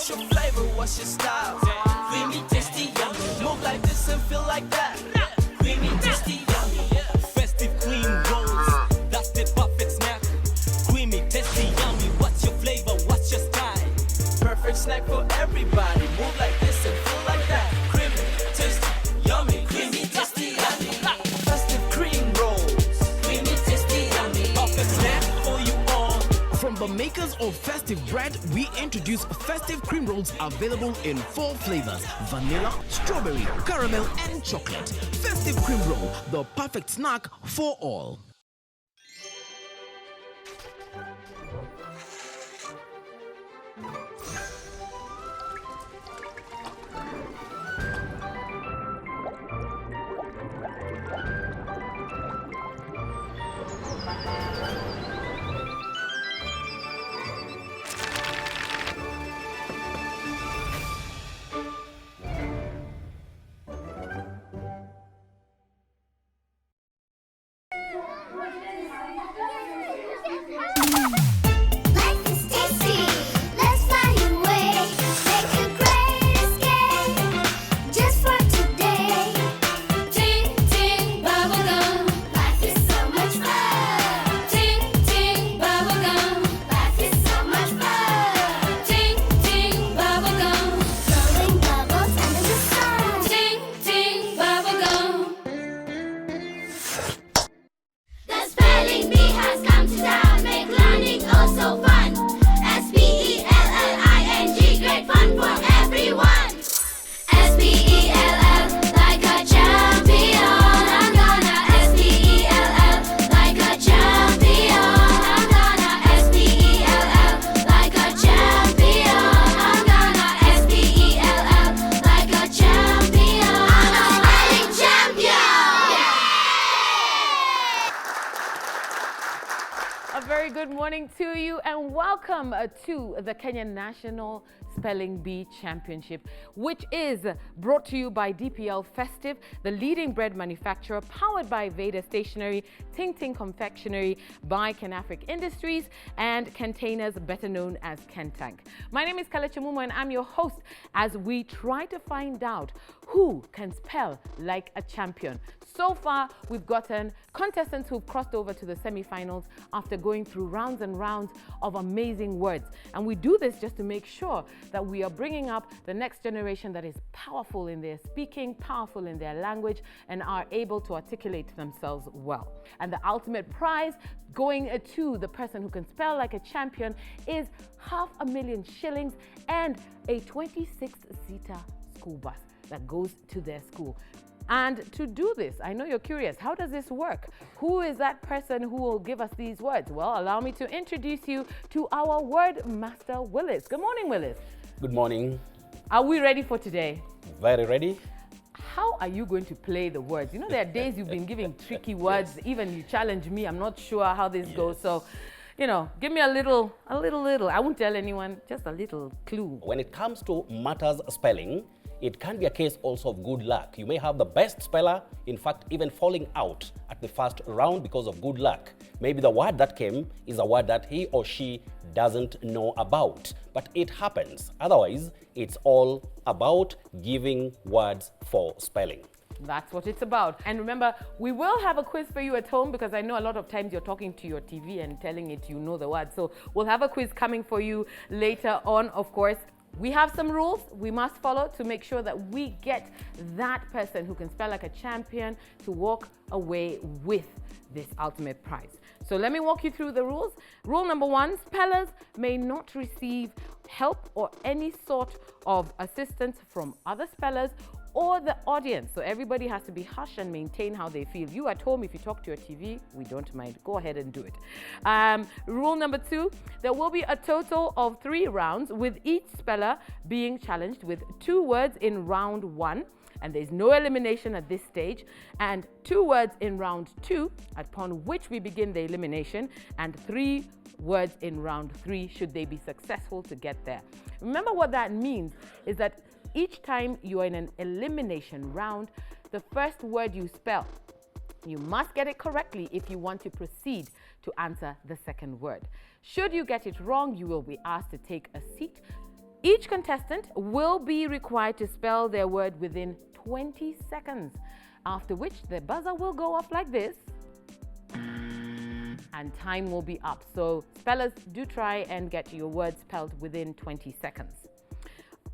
What's your flavor? What's your style? Creamy, tasty, yummy. Move like this and feel like that. Creamy, tasty, yummy. Festive cream rolls. That's the perfect snack. Creamy, tasty, yummy. What's your flavor? What's your style? Perfect snack for everybody. Move like this and feel like that. Creamy, tasty, yummy. Creamy, tasty, yummy. Festive cream rolls. Creamy, tasty, yummy. Perfect snack for you all. From the makers of Festive Bread, we introduce Festive Cream Rolls available in 4 flavors: vanilla, strawberry, caramel, and chocolate. Festive Cream Roll, the perfect snack for all. Life is tasty. Let's fly away. Make a great escape just for today. Ting ting bubblegum. Life is so much fun. Ting ting bubblegum. Life is so much fun. Ting ting bubblegum. Blowing bubbles under the sun. Ting ting bubblegum. The spelling bee has come to town, make learning oh so fun. S-P-E-L-L-I-N-G, great fun for everyone. S-P-E-L-L, like a champion. I'm gonna S-P-E-L-L, like a champion. I'm gonna S-P-E-L-L, like a champion. I'm gonna S-P-E-L-L, like a champion. I'm a spelling champion. A very good morning to you and welcome to the Kenyan National Spelling Bee Championship, which is brought to you by DPL Festive, the leading bread manufacturer, powered by Veda Stationery, Ting Ting Confectionery, by Kenafric Industries, and Containers, better known as Kentank. My name is Kelechi Mumo and I'm your host as we try to find out who can spell like a champion. So far, we've gotten contestants who've crossed over to the semi-finals after going through rounds and rounds of amazing words. And we do this just to make sure that we are bringing up the next generation that is powerful in their speaking, powerful in their language, and are able to articulate themselves well. And the ultimate prize going to the person who can spell like a champion is 500,000 shillings and a 26-seater school bus that goes to their school. And to do this, I know you're curious, how does this work? Who is that person who will give us these words? Well, allow me to introduce you to our word master, Willis. Good morning, Willis. Good morning. Are we ready for today? Very ready? How are you going to play the words? You know, there are days you've been giving tricky words. Yes. Even you challenge me. I'm not sure how this goes. So, you know, give me a little. I won't tell anyone, just a little clue. When it comes to matters spelling, it can be a case also of good luck. You may have the best speller, in fact, even falling out at the first round because of good luck. Maybe the word that came is a word that he or she doesn't know about, but it happens. Otherwise, it's all about giving words for spelling. That's what it's about. And remember, we will have a quiz for you at home because I know a lot of times you're talking to your TV and telling it you know the word. So we'll have a quiz coming for you later on, of course. We have some rules we must follow to make sure that we get that person who can spell like a champion to walk away with this ultimate prize. So let me walk you through the rules. Rule number 1, spellers may not receive help or any sort of assistance from other spellers or the audience. So everybody has to be hushed and maintain how they feel. You at home, if you talk to your TV, we don't mind. Go ahead and do it. Rule number 2, there will be a total of 3 rounds with each speller being challenged with 2 words in round 1. And there's no elimination at this stage, and 2 words in round 2, upon which we begin the elimination, and 3 words in round 3 should they be successful to get there. Remember what that means is that each time you are in an elimination round, the first word you spell, you must get it correctly if you want to proceed to answer the second word. Should you get it wrong, you will be asked to take a seat Each contestant will be required to spell their word within 20 seconds, after which the buzzer will go off like this and time will be up. So spellers, do try and get your words spelled within 20 seconds.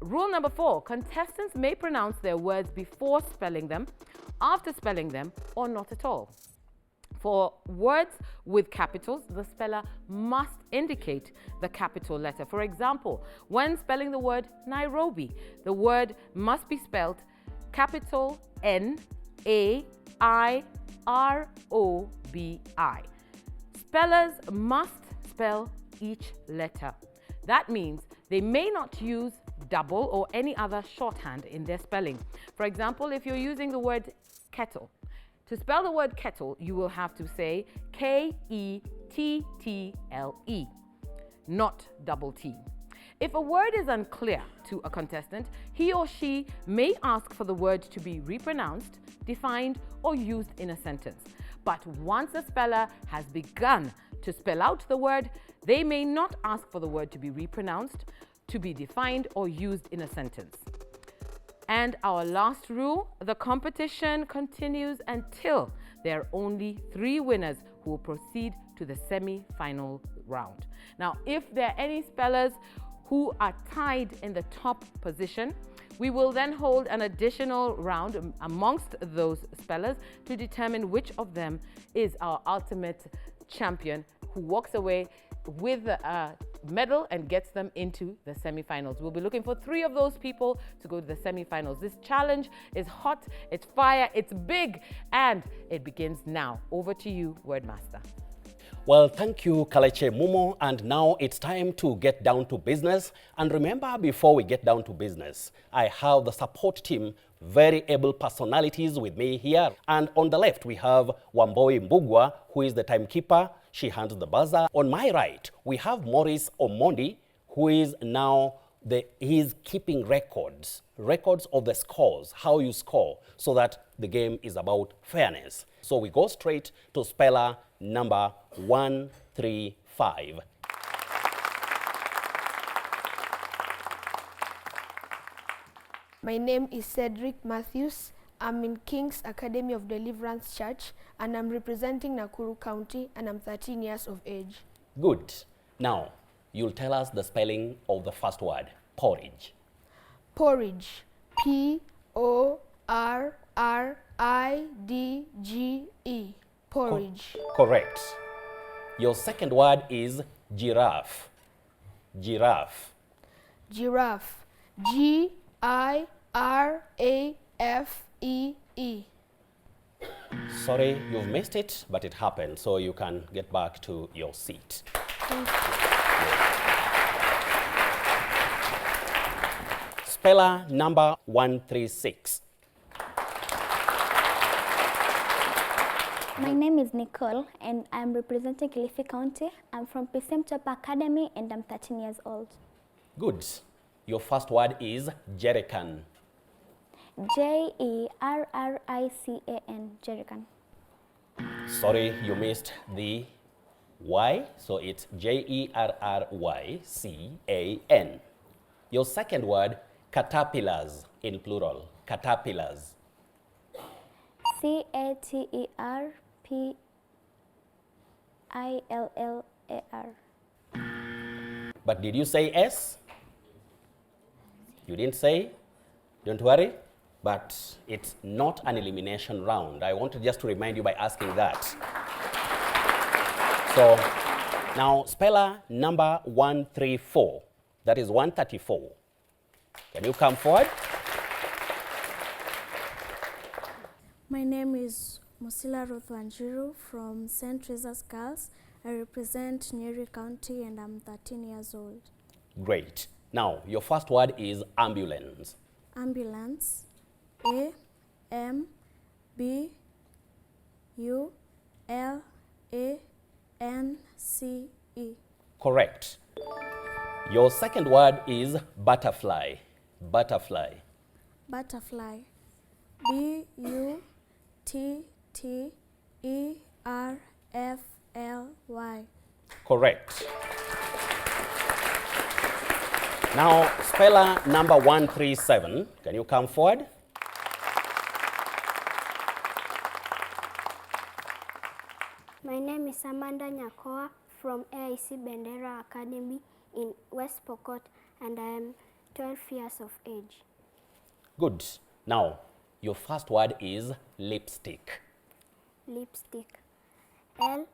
Rule number 4, contestants may pronounce their words before spelling them, after spelling them, or not at all. For words with capitals, the speller must indicate the capital letter. For example, when spelling the word Nairobi, the word must be spelled capital N-A-I-R-O-B-I. Spellers must spell each letter. That means they may not use double or any other shorthand in their spelling. For example, if you're using the word kettle, to spell the word kettle, you will have to say K-E-T-T-L-E, not double T. If a word is unclear to a contestant, he or she may ask for the word to be repronounced, defined, or used in a sentence. But once a speller has begun to spell out the word, they may not ask for the word to be repronounced, to be defined, or used in a sentence. And our last rule, the competition continues until there are only 3 winners who will proceed to the semi-final round. Now, if there are any spellers who are tied in the top position, we will then hold an additional round amongst those spellers to determine which of them is our ultimate champion who walks away with a medal and gets them into the semi-finals. We'll be looking for 3 of those people to go to the semi-finals. This challenge is hot, it's fire, it's big, and it begins now. Over to you, Wordmaster. Well, thank you, Kalechi Mumo. And now it's time to get down to business. And remember, before we get down to business, I have the support team, very able personalities with me here. And on the left, we have Wamboi Mbugwa, who is the timekeeper. She hands the buzzer. On my right, we have Maurice Omondi, who is now he's keeping records of the scores, how you score, so that the game is about fairness. So we go straight to speller number 135. My name is Cedric Matthews. I'm in King's Academy of Deliverance Church and I'm representing Nakuru County and I'm 13 years of age. Good. Now, you'll tell us the spelling of the first word, porridge. Porridge. P-O-R-R-I-D-G-E. Porridge. Correct. Your second word is giraffe. Giraffe. Giraffe. G-I-R-A-F-E-E. Sorry, you've missed it, but it happened, so you can get back to your seat. Thank you. Speller number 136. My name is Nicole and I'm representing Kilifi County. I'm from Pcea Mtwapa Academy and I'm 13 years old. Good. Your first word is jerrycan. J-E-R-R-I-C-A-N, jerrycan. Sorry, you missed the Y, so it's J-E-R-R-Y-C-A-N. Your second word, caterpillars in plural. Caterpillars. C-A-T-E-R-P-I-L-L-A-R. But did you say S? You didn't say? Don't worry, but it's not an elimination round. I wanted just to remind you by asking that. So now speller number 134, that is 134. Can you come forward? My name is Musila Ruth Wanjiru from St.Teresa's Girls. I represent Nyeri County and I'm 13 years old. Great. Now, your first word is ambulance. Ambulance. A-M-B-U-L-A-N-C-E. Correct. Your second word is butterfly. Butterfly. Butterfly. B-U-T-T-E-R-F-L-Y. Correct. Now, speller number 137, can you come forward? My name is Amanda Nyakoa from AIC Bendera Academy in West Pokot, and I am 12 years of age. Good. Now, your first word is lipstick. Lipstick. Lipstick.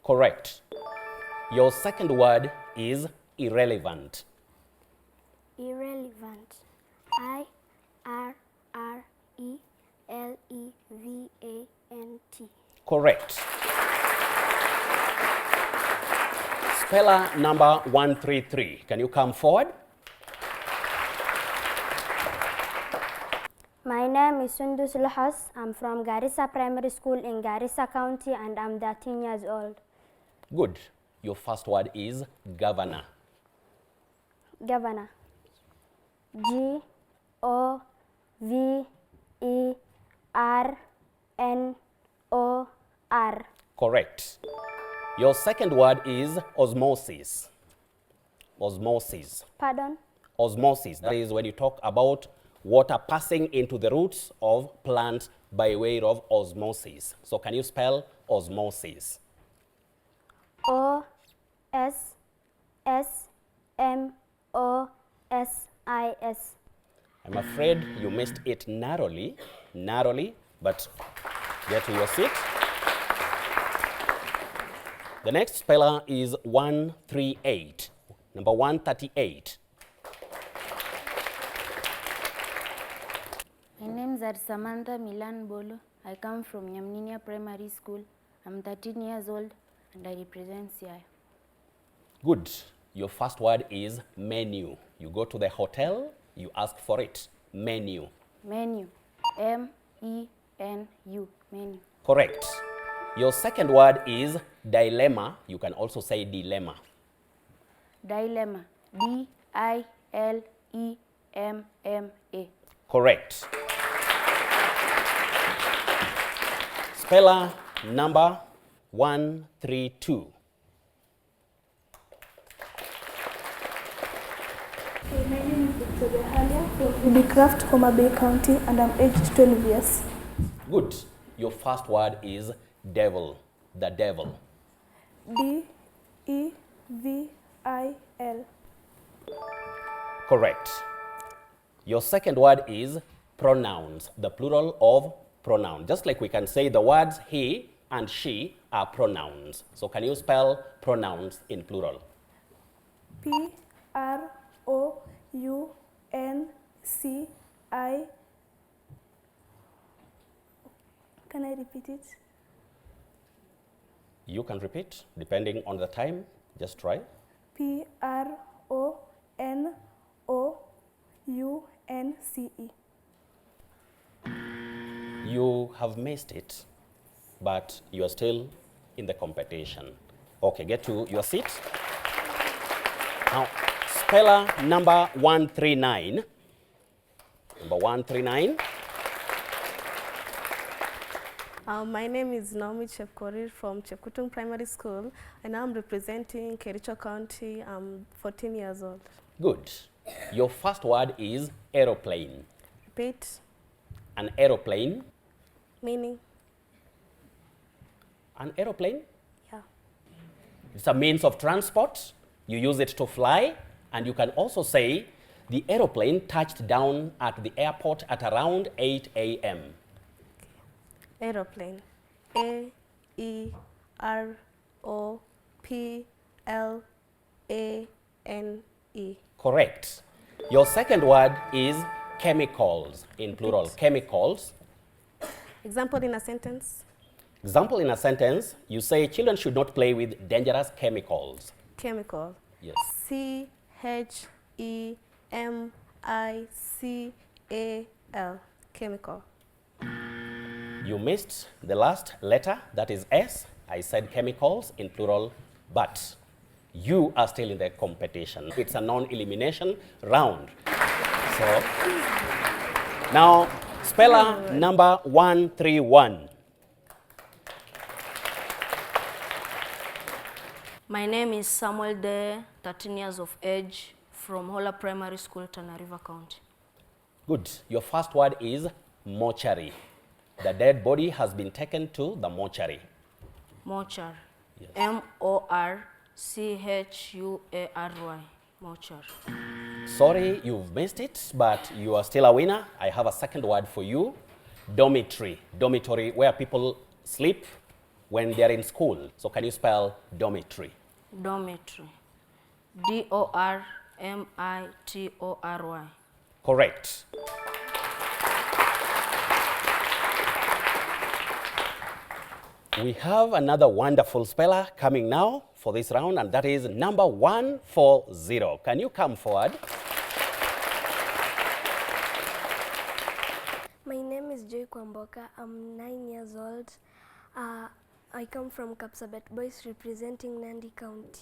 Correct. Your second word is irrelevant. Irrelevant. IRRELEVANT. Correct. Speller number 133. Can you come forward? My name is Sundus Lahas. I'm from Garissa Primary School in Garissa County, and I'm 13 years old. Good. Your first word is governor. Governor. GOVERNOR. Correct. Your second word is osmosis. Osmosis. Pardon? Osmosis. That is when you talk about water passing into the roots of plants by way of osmosis. So can you spell osmosis? OSSMOSIS. I'm afraid you missed it narrowly, but get to your seat. The next speller is 138, number 138. My name is Samantha Milan Bolo. I come from Nyamninia Primary School. I'm 13 years old and I represent Siaya. Good. Your first word is menu. You go to the hotel, you ask for it. Menu. Menu. MENU. Menu. Correct. Your second word is dilemma. You can also say dilemma. Dilemma. DILEMMA. Correct. Speller number 132. My name is from Kraft, Homa County, and I'm aged 12 years. Good. Your first word is devil. The devil. DEVIL. Correct. Your second word is pronouns, the plural of pronoun. Just like we can say the words he and she are pronouns. So can you spell pronouns in plural? PROUNCI. Can I repeat it? You can repeat depending on the time. Just try. PRONOUNCE. You have missed it, but you are still in the competition. Okay, get to your seat. Now, speller number 139. Number 139. My name is Naomi Chepkorir from Chepkutung Primary School, and I'm representing Kericho County. I'm 14 years old. Good. Your first word is aeroplane. Repeat. An aeroplane. Meaning? An aeroplane? Yeah. It's a means of transport. You use it to fly, and you can also say the aeroplane touched down at the airport at around 8 a.m. Aeroplane. AEROPLANE. Correct. Your second word is chemicals, in plural. Chemicals. Example in a sentence. Example in a sentence, you say children should not play with dangerous chemicals. Chemical. Yes. CHEMICAL. Chemical. You missed the last letter, that is S. I said chemicals in plural, but you are still in the competition. It's a non-elimination round. So, now, speller number 131. My name is Samuel De, 13 years of age, from Hola Primary School, Tana River County. Good. Your first word is mortuary. The dead body has been taken to the mortuary. Mortuary. Yes. M-O-R-C-H-U-A-R-Y. Mortuary. Sorry, you've missed it, but you are still a winner. I have a second word for you. Dormitory. Dormitory, where people sleep when they're in school. So can you spell dormitory? Dormitory. D-O-R-M-I-T-O-R-Y. Correct. We have another wonderful speller coming now for this round, and that is number 140. Can you come forward? My name is Joy Kwamboka. I'm 9 years old. I come from Kapsabet Boys representing Nandi County.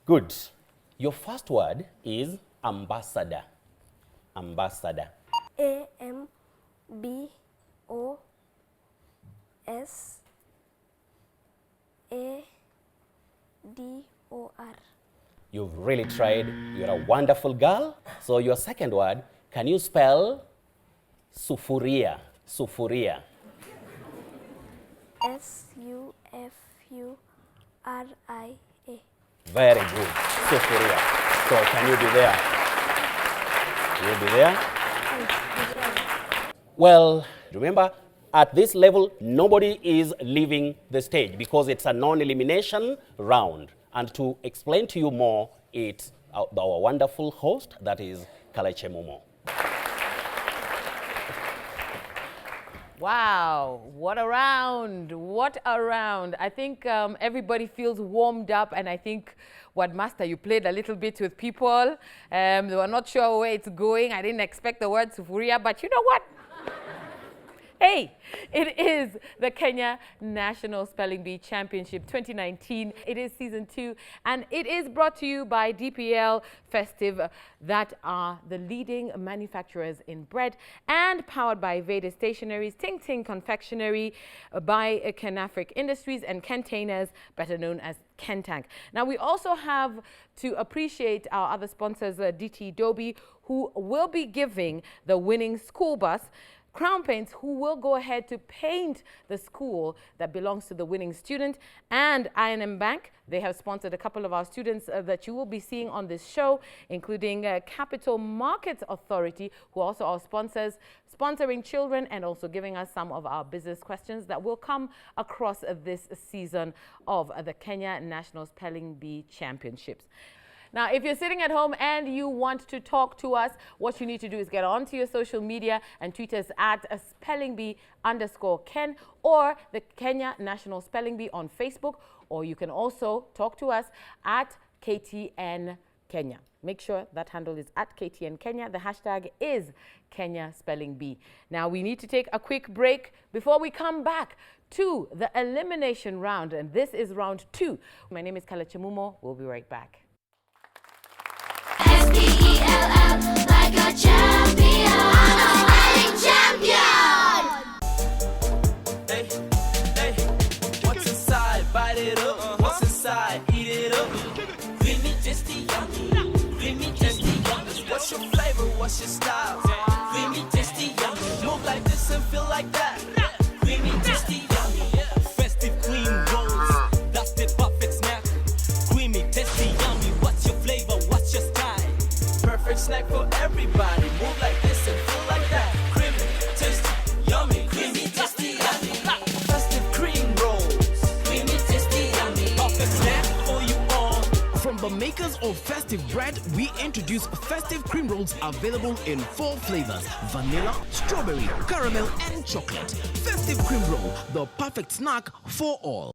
Good. Your first word is ambassador. Ambassador. A-M-B-O-S-A-D-O-R. You've really tried. You're a wonderful girl. So your second word, can you spell sufuria? Sufuria. S-U-F-U-R-I-A. Very good. Sufuria. So can you be there? You'll be there? Well, remember, at this level, nobody is leaving the stage because it's a non-elimination round. And to explain to you more, it's our wonderful host, that is Kaleche Momo. Wow, what a round, what a round. I think everybody feels warmed up, and I think, what, Master, you played a little bit with people. They were not sure where it's going. I didn't expect the word sufuria, but you know what? Hey, it is the Kenya National Spelling Bee Championship 2019. It is season 2, and it is brought to you by DPL Festive, that are the leading manufacturers in bread, and powered by Veda Stationeries, Ting Ting Confectionery, by Kenafric Industries, and Containers, better known as Kentank. Now, we also have to appreciate our other sponsors, DT Dobie, who will be giving the winning school bus, Crown Paints, who will go ahead to paint the school that belongs to the winning student, and I&M Bank. They have sponsored a couple of our students that you will be seeing on this show, including Capital Markets Authority, who also are sponsors, sponsoring children and also giving us some of our business questions that will come across this season of the Kenya National Spelling Bee Championships. Now, if you're sitting at home and you want to talk to us, what you need to do is get onto your social media and tweet us at @spellingbee_Ken or the Kenya National Spelling Bee on Facebook, or you can also talk to us at KTN Kenya. Make sure that handle is at KTN Kenya. The hashtag is Kenya Spelling Bee. Now, we need to take a quick break before we come back to the elimination round, and this is round 2. My name is Kaleche Momo. We'll be right back. S-P-E-L-L, like a champion. Spelling champion. Hey, hey, what's inside? Bite it up. What's inside? Eat it up. Creamy, tasty, yummy. Creamy, tasty, yummy. What's your flavor? What's your style? Creamy, tasty, yummy. Move like this and feel like that. Creamy, tasty, yummy. Festive cream rolls. That's the perfect snack. Creamy, tasty, yummy. What's your flavor? What's your style? Perfect snack for everybody. Move like this and feel like that. Creamy, tasty, yummy. Creamy, tasty, yummy. Festive cream rolls. Creamy, tasty, yummy. Perfect snack for you all. From the makers of Festive Bread, we introduce Festive Cream Rolls available in 4 flavors: vanilla, strawberry, caramel, and chocolate. Festive Cream Roll, the perfect snack for all.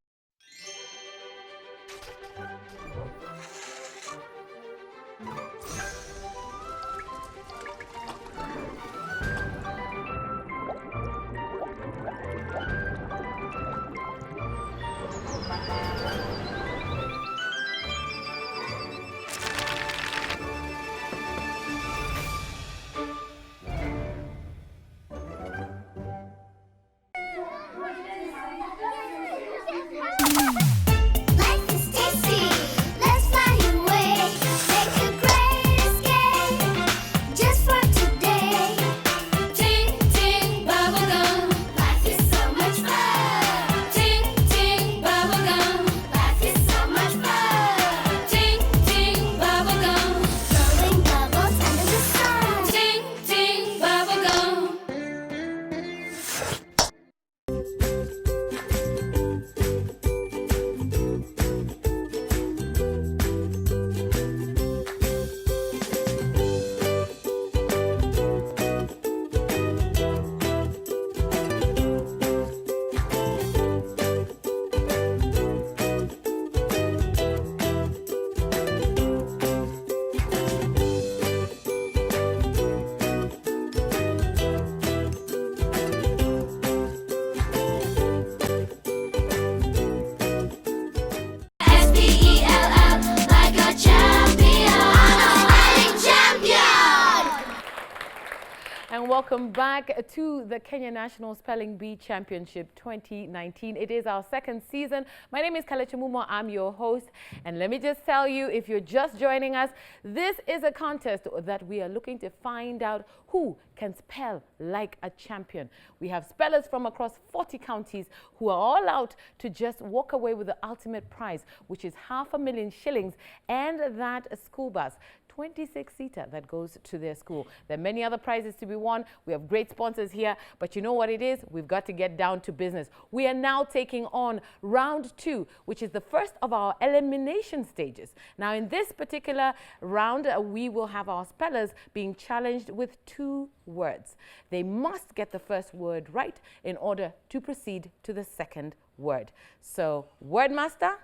And welcome back to the Kenya National Spelling Bee Championship 2019. It is our second season. My name is Kalechi Mumo. I'm your host. And let me just tell you, if you're just joining us, this is a contest that we are looking to find out who can spell like a champion. We have spellers from across 40 counties who are all out to just walk away with the ultimate prize, which is $500,000 shillings and that school bus. 26-seater that goes to their school. There are many other prizes to be won. We have great sponsors here, but you know what it is? We've got to get down to business. We are now taking on round 2, which is the first of our elimination stages. Now, in this particular round, we will have our spellers being challenged with 2 words. They must get the first word right in order to proceed to the second word. So, Wordmaster,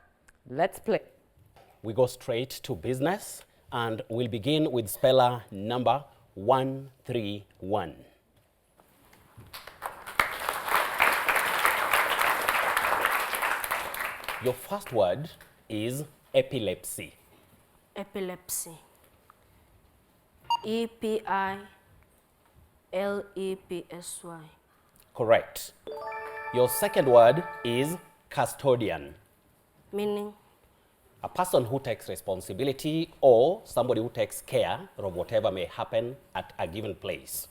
let's play. We go straight to business. And we'll begin with speller number 131. Your first word is epilepsy. Epilepsy. E-P-I-L-E-P-S-Y. Correct. Your second word is custodian. Meaning? A person who takes responsibility or somebody who takes care of whatever may happen at a given place.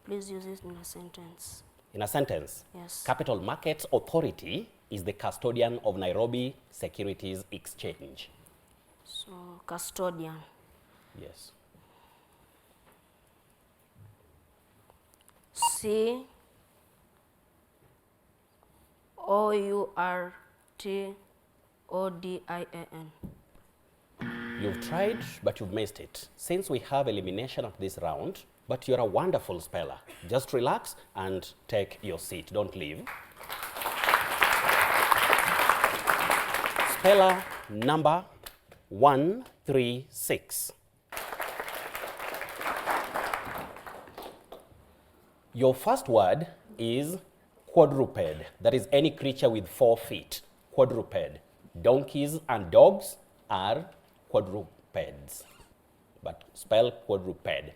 Please use it in a sentence. In a sentence? Yes. Capital Markets Authority is the custodian of Nairobi Securities Exchange. So, custodian. Yes. C-O-U-R-T-O-D-I-A-N. You've tried, but you've missed it. Since we have elimination at this round, but you're a wonderful speller. Just relax and take your seat. Don't leave. Speller number 136. Your first word is quadruped. That is any creature with 4 feet. Quadruped. Donkeys and dogs are quadrupeds. But spell quadruped. Quadrupel.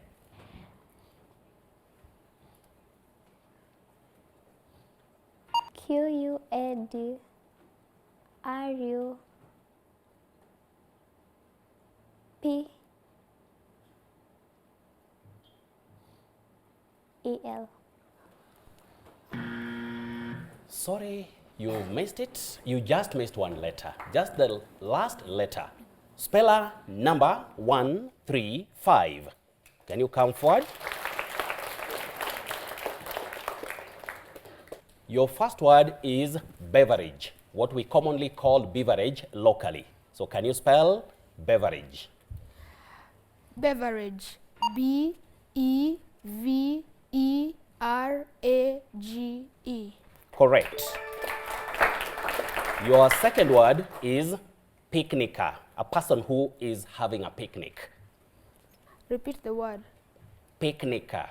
Sorry, you missed it. You just missed one letter. Just the last letter. Speller number 135. Can you come forward? Your first word is beverage, what we commonly call beverage locally. So can you spell beverage? Beverage. B-E-V-E-R-A-G-E. Correct. Your second word is picnicker, a person who is having a picnic. Repeat the word. Picnicker.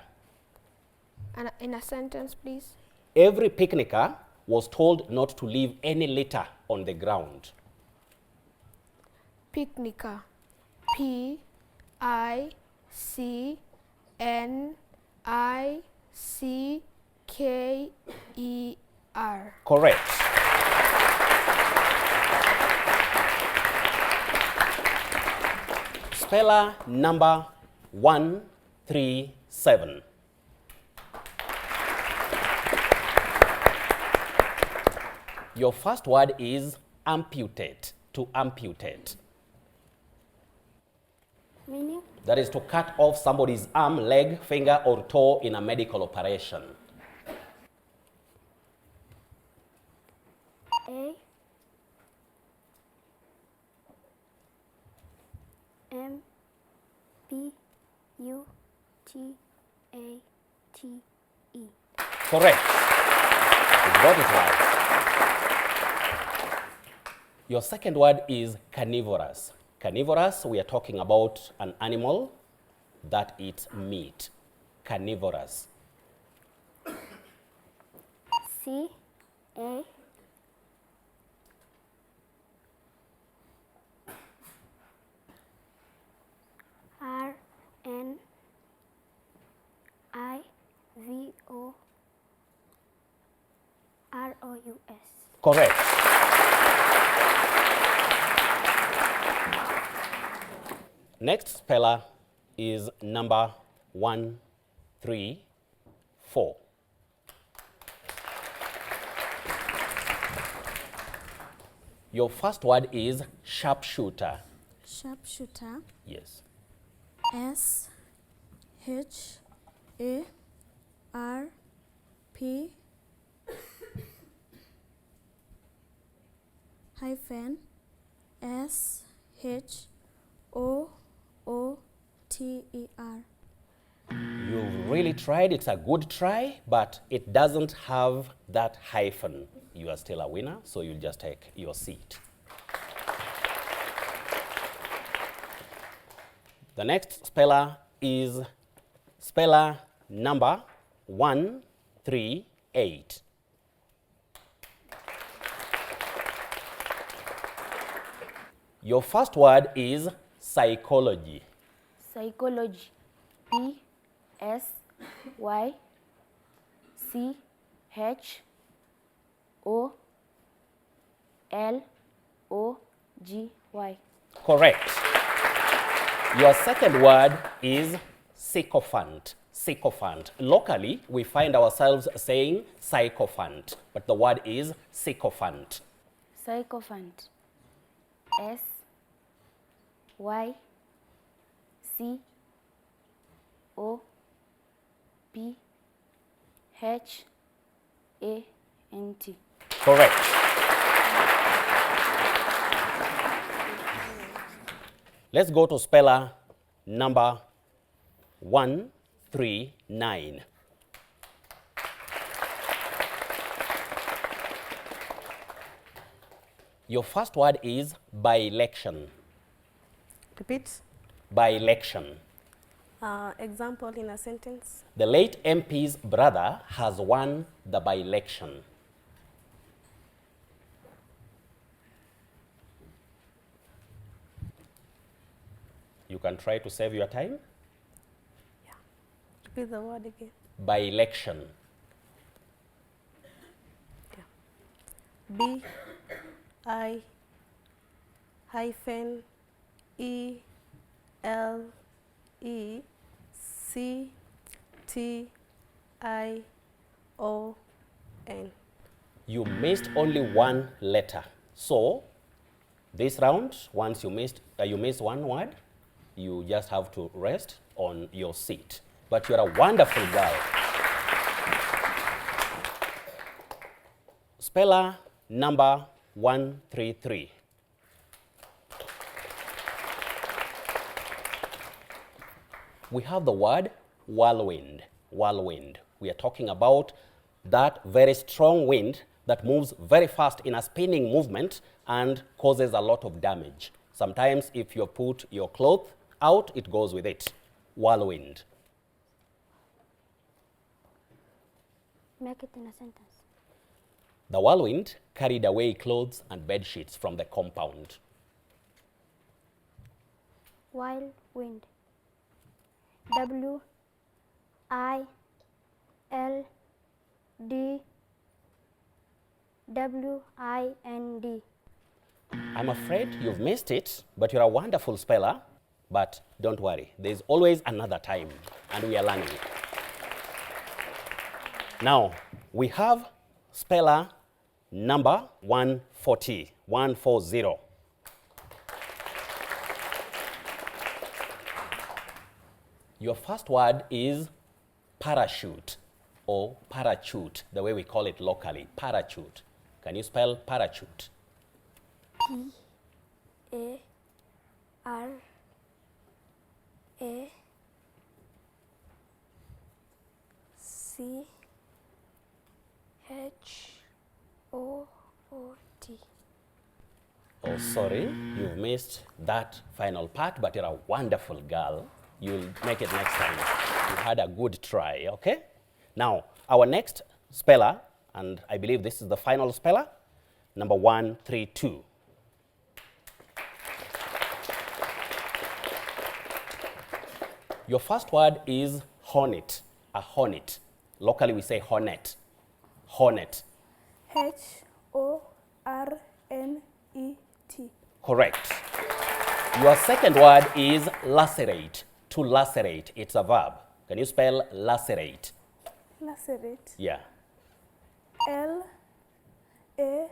And in a sentence, please. Every picnicker was told not to leave any litter on the ground. Picnicker. P-I-C-N-I-C-K-E-R. Correct. Speller number 137. Your first word is amputate, to amputate. Meaning? That is to cut off somebody's arm, leg, finger, or toe in a medical operation. A M P U T A T E. Correct. You got it right. Your second word is carnivorous. Carnivorous, we are talking about an animal that eats meat. Carnivorous. C A R N Correct. Next speller is number 134. Your first word is sharpshooter. Sharpshooter. Yes. S-H-A-R-P hyphen S-H-O-O-T-E-R. You really tried. It's a good try, but it doesn't have that hyphen. You are still a winner, so you'll just take your seat. The next speller is speller number 138. Your first word is psychology. Psychology. P-S-Y-C-H-O-L-O-G-Y. Correct. Your second word is sycophant. Sycophant. Locally, we find ourselves saying sycophant, but the word is sycophant. Sycophant. S-Y-C-O-P-H-A-N-T. Correct. Let's go to speller number 139. Your first word is by-election. Repeat. By-election. Example in a sentence. The late MP's brother has won the by-election. You can try to save your time. Yeah. Repeat the word again. By-election. Yeah. B-I-E-L-E-C-T-I-O-N. You missed only one letter. So, this round, once you missed one word, you just have to rest on your seat. But you're a wonderful girl. Speller number 133. We have the word whirlwind. Whirlwind. We are talking about that very strong wind that moves very fast in a spinning movement and causes a lot of damage. Sometimes if you put your cloth out, it goes with it. Whirlwind. Make it in a sentence. The whirlwind carried away clothes and bed sheets from the compound. Whirlwind. W-I-L-D-W-I-N-D. I'm afraid you've missed it, but you're a wonderful speller. But don't worry, there's always another time, and we are learning. Now, we have speller number 140. Your first word is parachute or parachute, the way we call it locally, parachute. Can you spell parachute? P-A-R-A-C-H-O-O-T. Oh, sorry, you've missed that final part, but you're a wonderful girl. You'll make it next time. You had a good try, okay? Now, our next speller, and I believe this is the final speller, number 132. Your first word is hornet. a hornet. Locally we say hornet. Hornet. H-O-R-N-E-T. Correct. Your second word is lacerate. To lacerate. It's a verb. Can you spell lacerate? Lacerate. Yeah. L-A-C-E-R-A-T.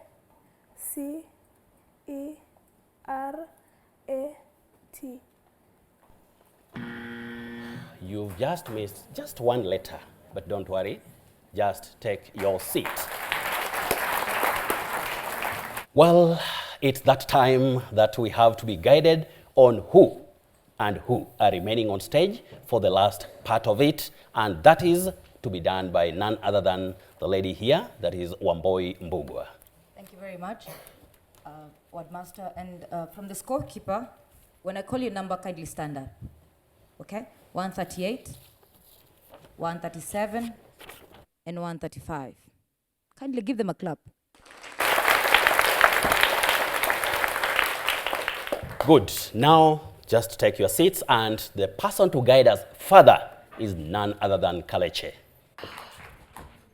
You've just missed just one letter, but don't worry. Just take your seat. Well, it's that time that we have to be guided on who and who are remaining on stage for the last part of it, and that is to be done by none other than the lady here, that is Wamboi Mbugua. Thank you very much, Wardmaster. And from the scorekeeper, when I call your number, kindly stand up. Okay? 138, 137, and 135. Kindly give them a clap. Good. Now, just take your seats, and the person to guide us further is none other than Kaleche.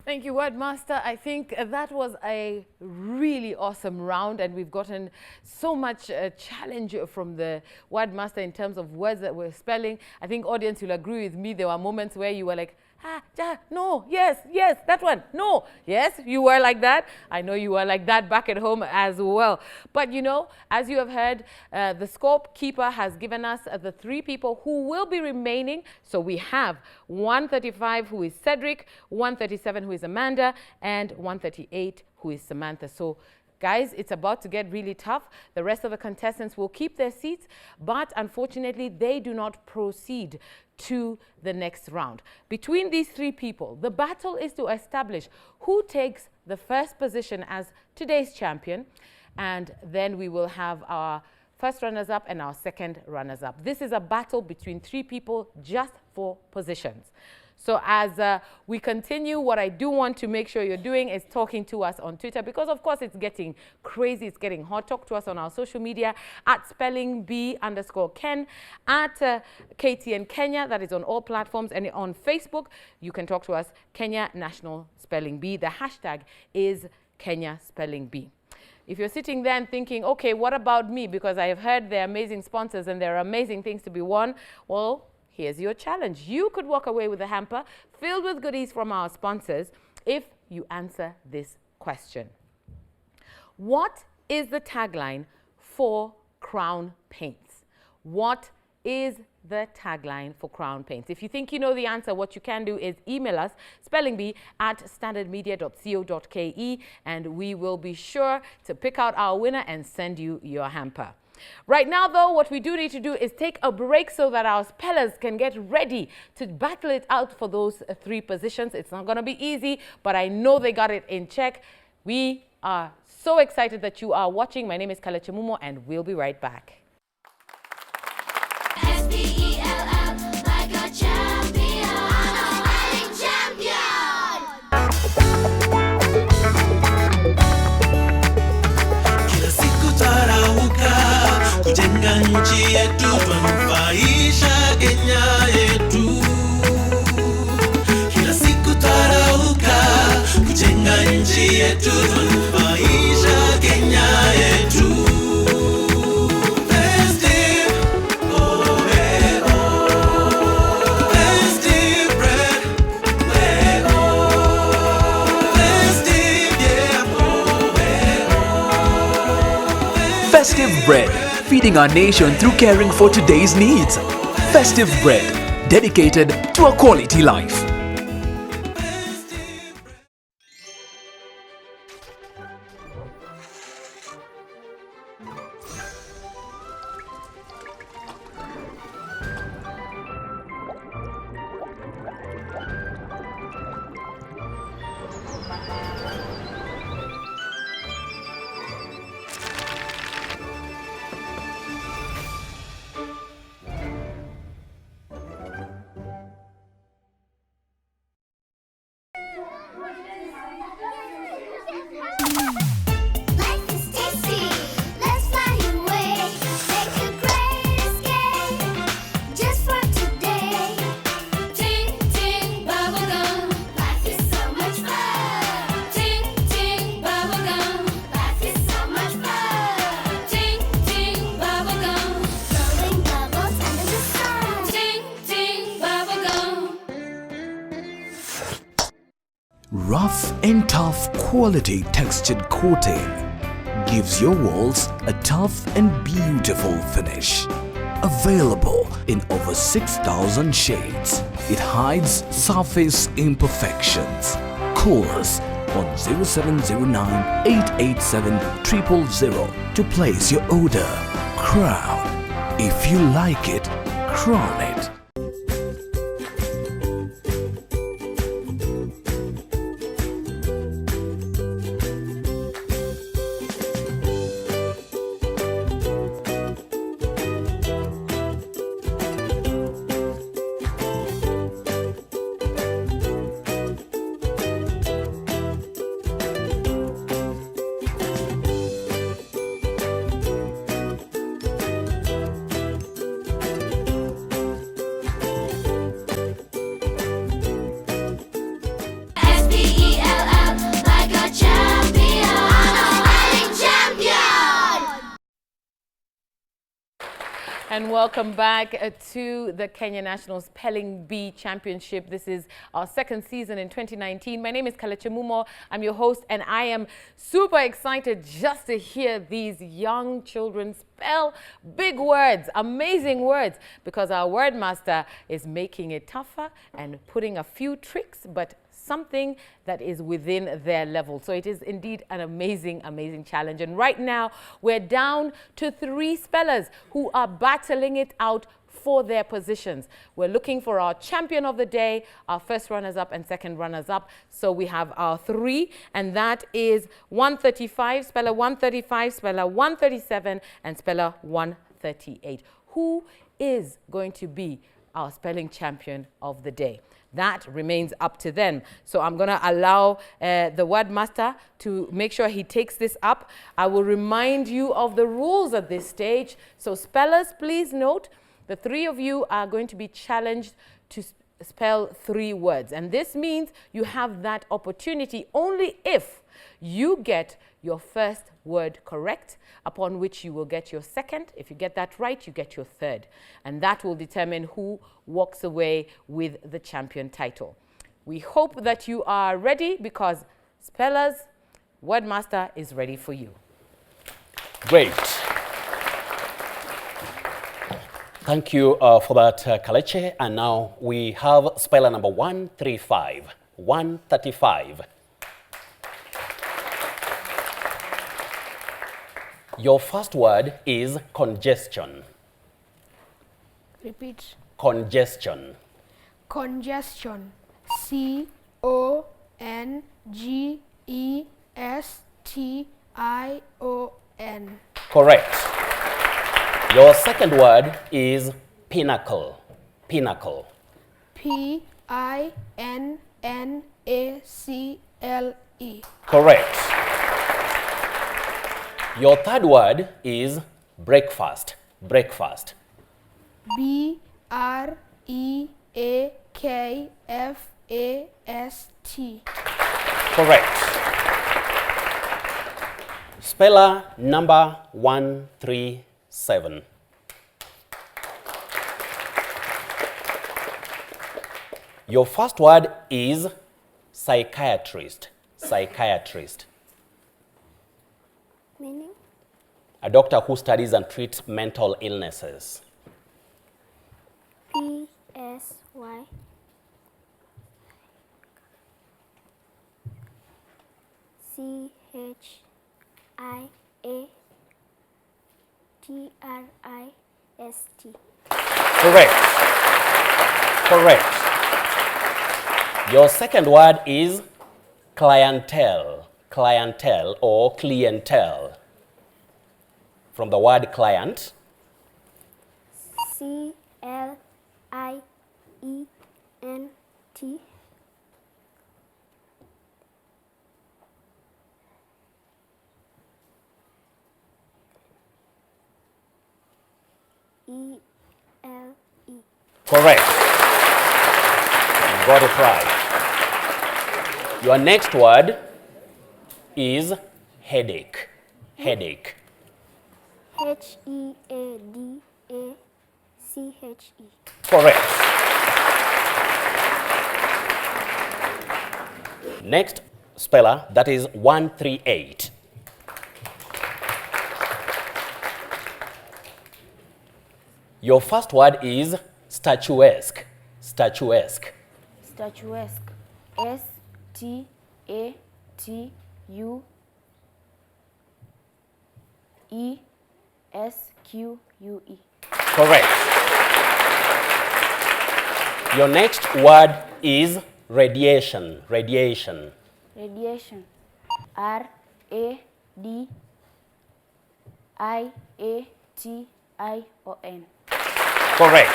Thank you, Wordmaster. I think that was a really awesome round, and we've gotten so much challenge from the Wordmaster in terms of words that we're spelling. I think audience will agree with me. There were moments where you were like, no, yes, that one, no, yes, you were like that. I know you were like that back at home as well. But you know, as you have heard, the scorekeeper has given us the 3 people who will be remaining. So we have 135 who is Cedric, 137 who is Amanda, and 138 who is Samantha. So guys, it's about to get really tough. The rest of the contestants will keep their seats, but unfortunately, they do not proceed to the next round. Between these 3 people, the battle is to establish who takes the first position as today's champion, and then we will have our first runners-up and our second runners-up. This is a battle between 3 people just for positions. So as we continue, what I do want to make sure you're doing is talking to us on Twitter, because of course it's getting crazy, it's getting hot. Talk to us on our social media at spellingbee_Ken, at KTN Kenya, that is on all platforms, and on Facebook, you can talk to us, Kenya National Spelling Bee. The hashtag is Kenya Spelling Bee. If you're sitting there and thinking, okay, what about me? Because I have heard they're amazing sponsors and there are amazing things to be won. Well, here's your challenge. You could walk away with a hamper filled with goodies from our sponsors if you answer this question. What is the tagline for Crown Paints? What is the tagline for Crown Paints? If you think you know the answer, what you can do is email us, spellingbee@standardmedia.co.ke, and we will be sure to pick out our winner and send you your hamper. Right now, though, what we do need to do is take a break so that our spellers can get ready to battle it out for those 3 positions. It's not going to be easy, but I know they got it in check. We are so excited that you are watching. My name is Kaleche Mumo, and we'll be right back. S-P-E-L-L, like a champion. Spelling champion. Kila siku tarauka kujenga nchi yetu, twanufaisha Kenya yetu. Kila siku tarauka kujenga nchi yetu, twanufaisha Kenya yetu. Festive, oh hey oh. Festive bread, hey oh. Festive, yeah, oh hey oh. Festive Bread, feeding our nation through caring for today's needs. Festive Bread, dedicated to a quality life. Rough and tough quality textured coating gives your walls a tough and beautiful finish. Available in over 6,000 shades, it hides surface imperfections. Call us on 0709 887 000 to place your order. Crown. If you like it, crown it. And welcome back to the Kenya National Spelling Bee Championship. This is our second season in 2019. My name is Kalechi Mumo. I'm your host, and I am super excited just to hear these young children spell big words, amazing words, because our word master is making it tougher and putting a few tricks, but something that is within their level. So it is indeed an amazing, amazing challenge. And right now, we're down to 3 spellers who are battling it out for their positions. We're looking for our champion of the day, our first runners-up and second runners-up. So we have our 3, and that is 135, speller 135, speller 137, and speller 138. Who is going to be our spelling champion of the day? That remains up to them. So I'm going to allow the word master to make sure he takes this up. I will remind you of the rules at this stage. So spellers, please note, the 3 of you are going to be challenged to spell 3 words. And this means you have that opportunity only if you get your first word correct, upon which you will get your second. If you get that right, you get your third. And that will determine who walks away with the champion title. We hope that you are ready, because spellers, Wordmaster is ready for you. Great. Thank you for that, Kalechi. And now we have speller number 135. 135. Your first word is congestion. Repeat. Congestion. Congestion. C-O-N-G-E-S-T-I-O-N. Correct. Your second word is pinnacle. Pinnacle. P-I-N-N-A-C-L-E. Correct. Your third word is breakfast. Breakfast. B-R-E-A-K-F-A-S-T. Correct. Speller number 137. Your first word is psychiatrist. Psychiatrist. Meaning? A doctor who studies and treats mental illnesses. P-S-Y. C-H-I-A-T-R-I-S-T. Correct. Correct. Your second word is clientele. Clientele or clientele. From the word client. C-L-I-E-N-T. E-L-E. Correct. You got it right. Your next word is headache. Headache. H-E-A-D-A-C-H-E. Correct. Next speller, that is 138. Your first word is statuesque. Statuesque. Statuesque. S-T-A-T-U-E-S-Q-U-E. Correct. Your next word is radiation. Radiation. Radiation. R-A-D-I-A-T-I-O-N. Correct.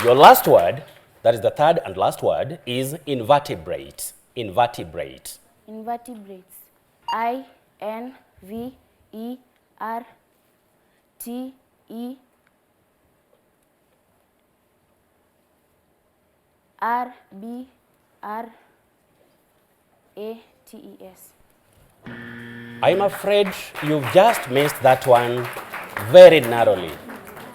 Your last word, that is the third and last word, is invertebrate. Invertebrate. Invertebrates. I-N-V-E-R-T-E-R-B-R-A-T-E-S. I'm afraid you've just missed that one very narrowly.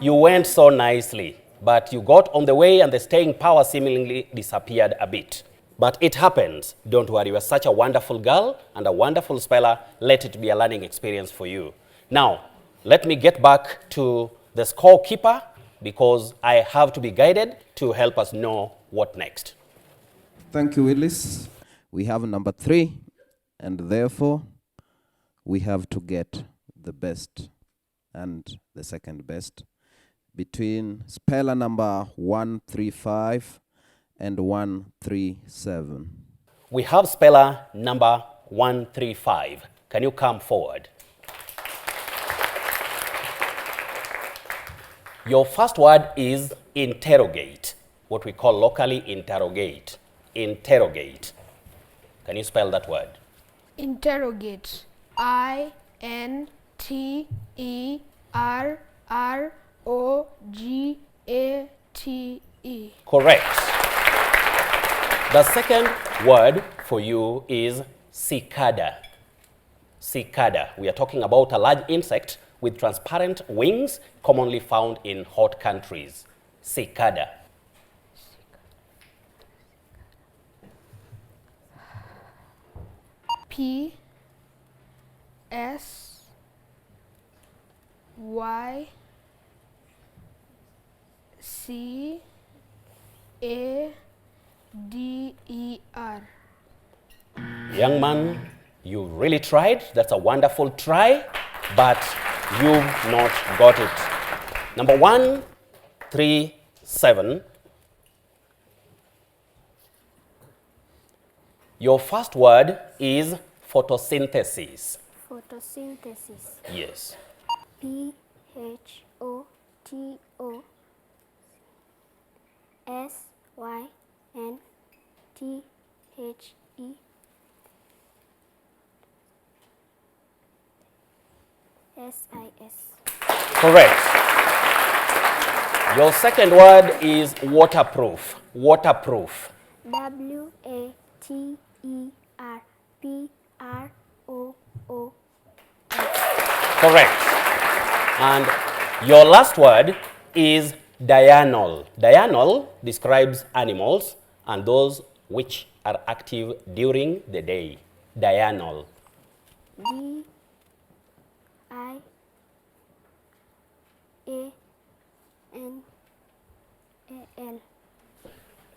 You went so nicely, but you got on the way and the staying power seemingly disappeared a bit. But it happens. Don't worry, you're such a wonderful girl and a wonderful speller. Let it be a learning experience for you. Now, let me get back to the scorekeeper because I have to be guided to help us know what next. Thank you, Willis. We have number 3, and therefore we have to get the best and the second best between speller number 135 and 137. We have speller number 135. Can you come forward? Your first word is interrogate, what we call locally interrogate. Interrogate. Can you spell that word? Interrogate. I-N-T-E-R-R-O-G-A-T-E. Correct. The second word for you is cicada. Cicada. We are talking about a large insect with transparent wings commonly found in hot countries. Cicada. P S Y C A D E R. Young man, you really tried. That's a wonderful try, but you've not got it. Number 137. Your first word is photosynthesis. Photosynthesis. Yes. P-H-O-T-O-S-I-S. Correct. Your second word is waterproof. Waterproof. W-A-T-E-R-P-R-O-O. Correct. And your last word is diurnal. Diurnal describes animals and those which are active during the day. Diurnal. D-I-A-N-A-L.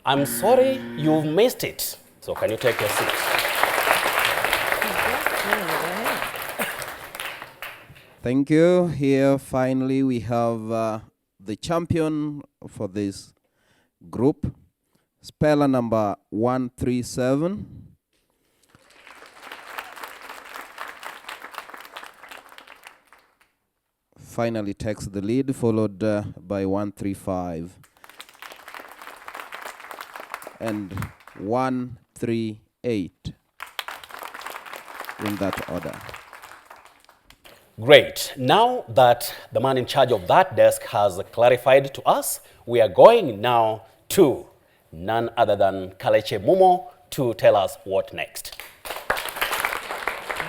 I'm sorry, you've missed it. So can you take your seat? Thank you. Here, finally, we have the champion for this group, speller number 137. Finally takes the lead, followed by 135 and 138 in that order. Great. Now that the man in charge of that desk has clarified to us, we are going now to none other than Kaleche Mumo to tell us what next.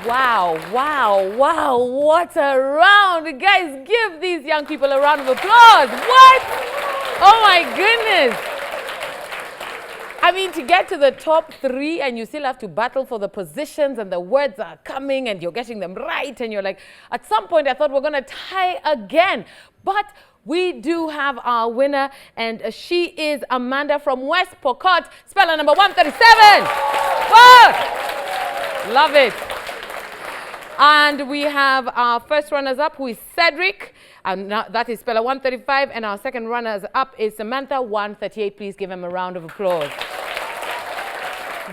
Wow, wow, wow, what a round. Guys, give these young people a round of applause. What? Oh my goodness. I mean, to get to the top 3 and you still have to battle for the positions and the words are coming and you're getting them right and you're like, at some point I thought we're going to tie again. But we do have our winner and she is Amanda from West Pokot, speller number 137. Whoa! Love it. And we have our first runners-up, who is Cedric, and that is speller 135, and our second runners-up is Samantha 138. Please give him a round of applause.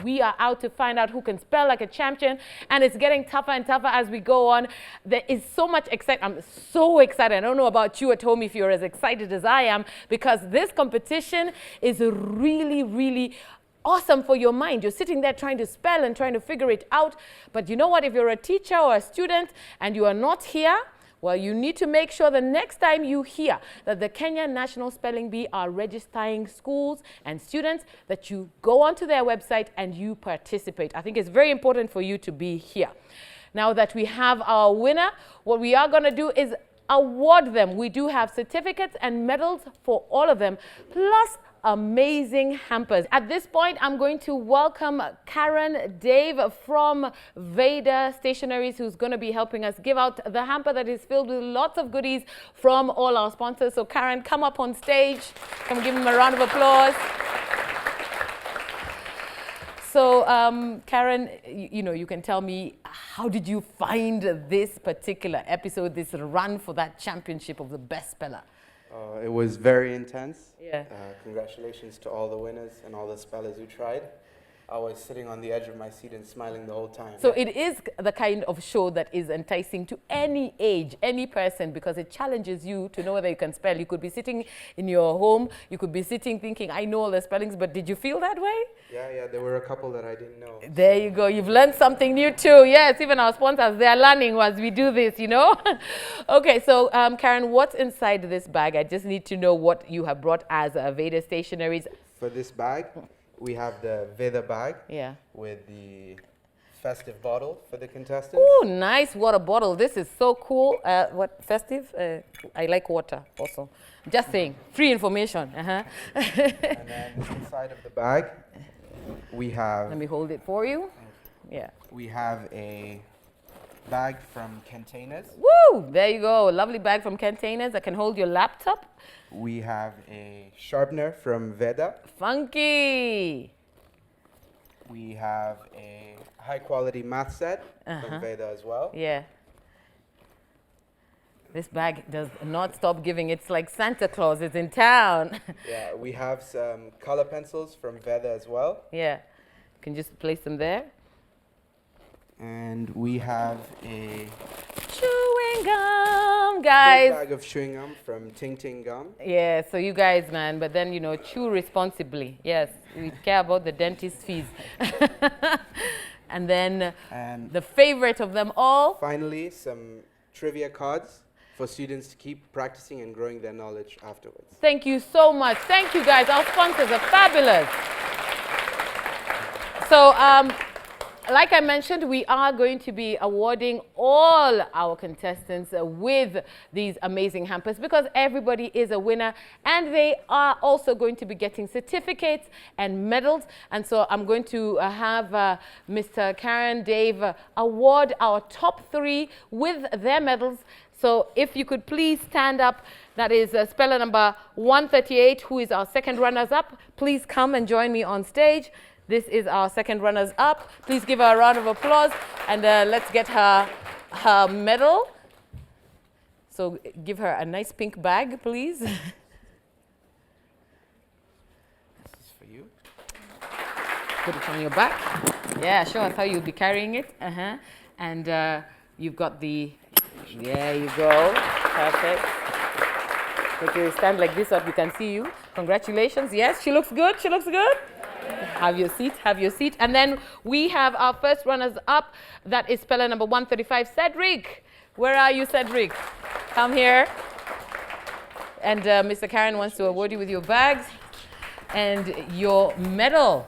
We are out to find out who can spell like a champion, and it's getting tougher and tougher as we go on. There is so much excitement. I'm so excited. I don't know about you at home if you're as excited as I am, because this competition is really, really awesome for your mind. You're sitting there trying to spell and trying to figure it out. But you know what? If you're a teacher or a student and you are not here, well, you need to make sure the next time you hear that the Kenya National Spelling Bee are registering schools and students, that you go onto their website and you participate. I think it's very important for you to be here. Now that we have our winner, what we are going to do is award them. We do have certificates and medals for all of them, plus amazing hampers. At this point, I'm going to welcome Karen Dave from Veda Stationaries, who's going to be helping us give out the hamper that is filled with lots of goodies from all our sponsors. So Karen, come up on stage. Come give him a round of applause. So Karen, you know, you can tell me, how did you find this particular episode, this run for that championship of the best speller? It was very intense. Yeah. Congratulations to all the winners and all the spellers who tried. I was sitting on the edge of my seat and smiling the whole time. So it is the kind of show that is enticing to any age, any person, because it challenges you to know whether you can spell. You could be sitting in your home, you could be sitting thinking, I know all the spellings, but did you feel that way? Yeah, there were a couple that I didn't know. There you go. You've learned something new too. Yes, even our sponsors, they're learning as we do this, you know. Okay, so Karen, what's inside this bag? I just need to know what you have brought as Veda Stationaries. For this bag, we have the Veda bag, yeah, with the festive bottle for the contestants. Oh, nice water bottle. This is so cool. What, festive? I like water also. Just saying, free information. And then inside of the bag, we have... Let me hold it for you. Yeah. We have a bag from Containers. Woo! There you go. A lovely bag from Containers that can hold your laptop. We have a sharpener from Veda. Funky! We have a high-quality math set from Veda as well. Yeah. This bag does not stop giving. It's like Santa Claus is in town. Yeah, we have some color pencils from Veda as well. Yeah. You can just place them there. And we have a chewing gum, guys. Big bag of chewing gum from Ting Ting Gum. Yeah, so you guys, man, but then, you know, chew responsibly. Yes, we care about the dentist fees. And then the favorite of them all. Finally, some trivia cards for students to keep practicing and growing their knowledge afterwards. Thank you so much. Thank you, guys. Our sponsors are fabulous. So, like I mentioned, we are going to be awarding all our contestants with these amazing hampers because everybody is a winner, and they are also going to be getting certificates and medals. And so I'm going to have Mr. Karen Dave award our top 3 with their medals. So if you could please stand up, that is speller number 138, who is our second runners-up. Please come and join me on stage. This is our second runners-up. Please give her a round of applause, and let's get her medal. So give her a nice pink bag, please. This is for you. Put it on your back. Yeah, show us how you'll be carrying it. And you've got the, there you go. Perfect. Okay, stand like this so we can see you. Congratulations. Yes, she looks good. She looks good. Have your seat, have your seat. And then we have our first runners up. That is speller number 135, Cedric. Where are you, Cedric? Come here. And Mr. Karen wants to award you with your bags and your medal.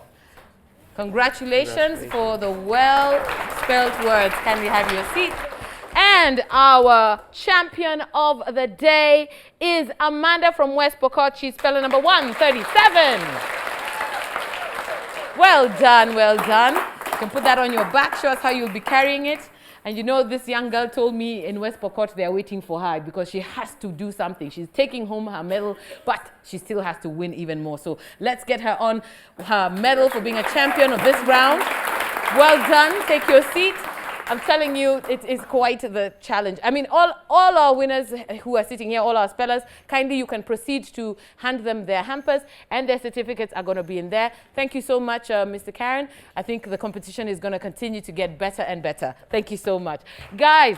Congratulations for the well-spelled words. Can we have your seat? And our champion of the day is Amanda from West Pokot. She's speller number 137. Well done, well done. You can put that on your back, show us how you'll be carrying it. And you know, this young girl told me in West Pokot they're waiting for her because she has to do something. She's taking home her medal, but she still has to win even more. So let's get her on her medal for being a champion of this round. Well done. Take your seat. I'm telling you, it is quite the challenge. I mean, all our winners who are sitting here, all our spellers, kindly you can proceed to hand them their hampers, and their certificates are going to be in there. Thank you so much, Mr. Karen. I think the competition is going to continue to get better and better. Thank you so much. Guys,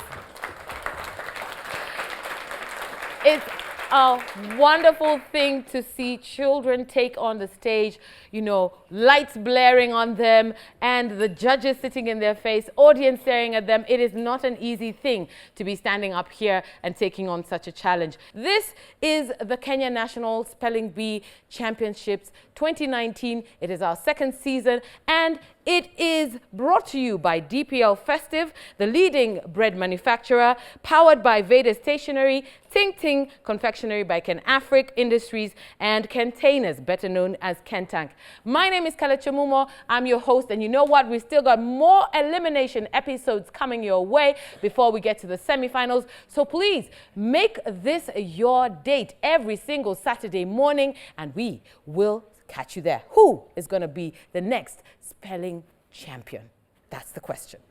it's a wonderful thing to see children take on the stage, you know, lights blaring on them and the judges sitting in their face, audience staring at them. It is not an easy thing to be standing up here and taking on such a challenge. This is the Kenya National Spelling Bee Championships 2019. It is our second season, and it is brought to you by DPL Festive, the leading bread manufacturer, powered by Veda Stationery, Ting Ting Confectionery by Ken Afric Industries, and Containers, better known as Kentank. My name is Kalechi Mumo. I'm your host, and you know what? We've still got more elimination episodes coming your way before we get to the semifinals. So please make this your date every single Saturday morning, and we will catch you there. Who is going to be the next spelling champion? That's the question.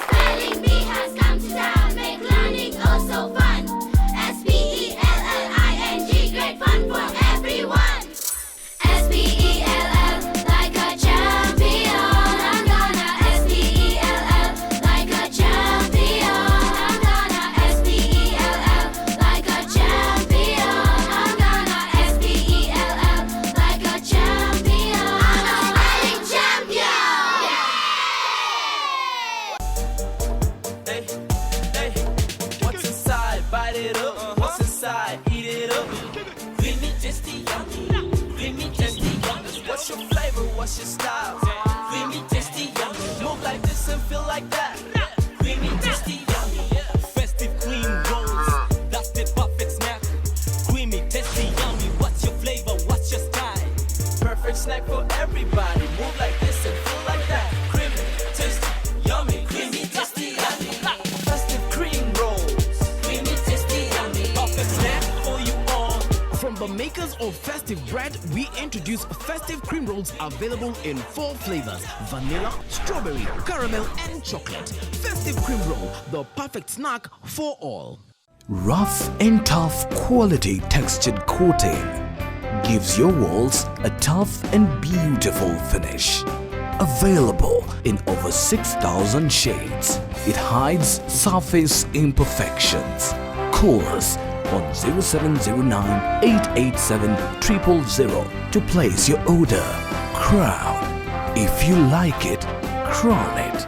Spelling bee has come to town, make learning oh so fun. S-P-E-L-L-I-N-G, great fun for everyone. S-P-E-L-L, like a champion. I'm gonna S-P-E-L-L, like a champion. I'm gonna S-P-E-L-L, like a champion. I'm gonna S-P-E-L-L, like a champion. I'm a spelling champion. What's inside? Bite it up. What's inside? Eat it up. Creamy, tasty, yummy. Creamy, tasty, yummy. What's your flavor? What's your style? Creamy, tasty, yummy. Move like this and feel like that. Creamy, tasty, yummy. Festive cream rolls. That's the perfect snack. Creamy, tasty, yummy. What's your flavor? What's your style? Perfect snack for everybody. Move like this and feel like that. Creamy, tasty, yummy. Creamy, tasty, yummy. Festive cream rolls. Creamy, tasty, yummy. Perfect snack for you all. From the makers of Festive Bread, we introduce Festive Cream Rolls available in 4 flavors: vanilla, strawberry, caramel, and chocolate. Festive Cream Roll, the perfect snack for all. Rough and tough quality textured coating gives your walls a tough and beautiful finish. Available in over 6,000 shades, it hides surface imperfections. Call us on 0709 887 000 to place your order. Crown. If you like it, crown it.